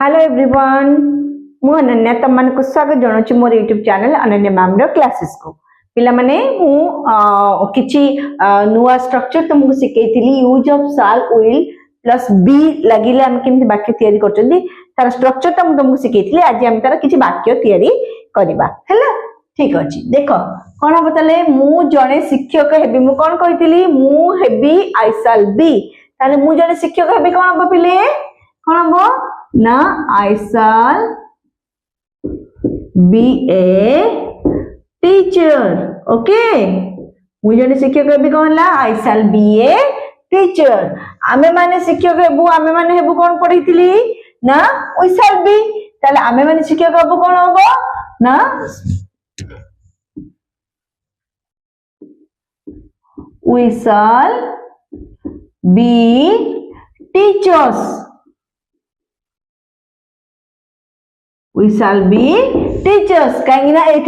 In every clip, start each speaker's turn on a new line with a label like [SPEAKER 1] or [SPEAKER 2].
[SPEAKER 1] Hello everyone मु अनन्या तुम मान को स्वागत जनाऊँ मोर YouTube channel Ananya ma'am classes को पिला माने मु किछि नुआ स्ट्रक्चर तुमको सिखेइथिली use of shall will plus be लागिले हम केमति वाक्य तयारी करचंदी तार स्ट्रक्चर तुमको सिखेइथिली आज हम तार किछि वाक्य तयारी करबा हैला ठीक अछि देखो कोन हम तले मु जने शिक्षक हेबी मु कोन कहिथिली मु हेबी आई शैल बी ताले मु जने शिक्षक हेबी कोन हम पिले कोन हम ना I shall be a teacher okay मुझे शिक्षक हेबी कौन ला I shall be a teacher आमे माने शिक्षक हेबू आमे माने हेबू कौन पढ़ीथिली ना we shall be ताले आमे माने शिक्षक हेबू कौन होबो ना we shall be teachers we shall be teachers कहीं ना ए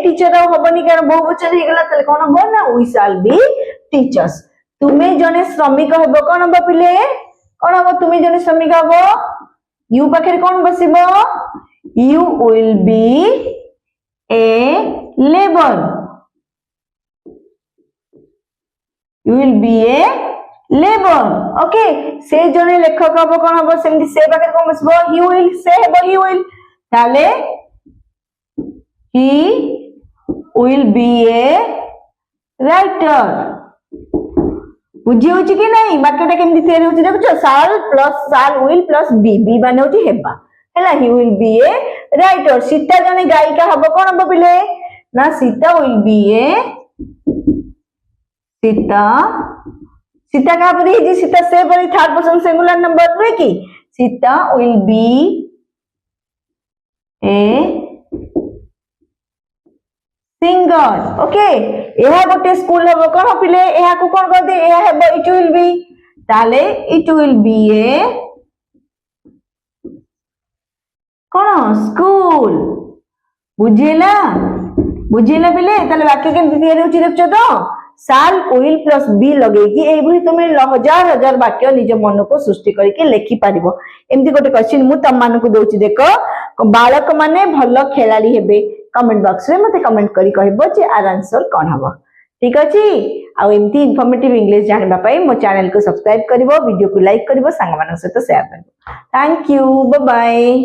[SPEAKER 1] टीचर होबनी कारण बहुवचन हे गला तले कोन हो ना we shall be teachers तुमे जने श्रमिक हेबो कोन हो पिले कोन हो तुमे जने श्रमिक हो यू पाखरे कोन बसिबो you will be a labor you will be a labor okay से जने लेखक हो कोन हो सेमति से पाखरे कोन बसिबो he will से हेबो he will ताले he will be a writer बुझी होची कि नहीं वाक्यटा केमति तयारी होची देखो shall plus shall will plus be be माने होची हेबा हैला he will be a writer Sita जने गायिका हबो कोन हबो पिले ना Sita will be a Sita का परी जी सीता से परी थर्ड पर्सन सिंगुलर नंबर रे की Sita will be a singer okay एहा गोटे स्कूल हबो कोन पिले एहा को कोन कर दे एहा हेबो it will be ताले it will be a कोन स्कूल बुझिला पिले ताले वाक्य केमति तयारी होची देखछो तो शाल विल प्लस बी लगेगी एभली तुम हजार हजार वाक्य निज मन को सृष्टि करके लिखि पारिबो एमती गोटे क्वेश्चन मु तम मान को दोची देखो बालक माने भलो खेलाड़ी हेबे कमेंट बॉक्स रे मते कमेंट करी कहबो जे आर आंसर कोन हबो ठीक अछि आ एमती इन्फॉर्मेटिव इंग्लिश जानबा पई मो चैनल को सब्सक्राइब करबो वीडियो को लाइक करबो संग मान सहित शेयर करबो थैंक यू बाय बाय।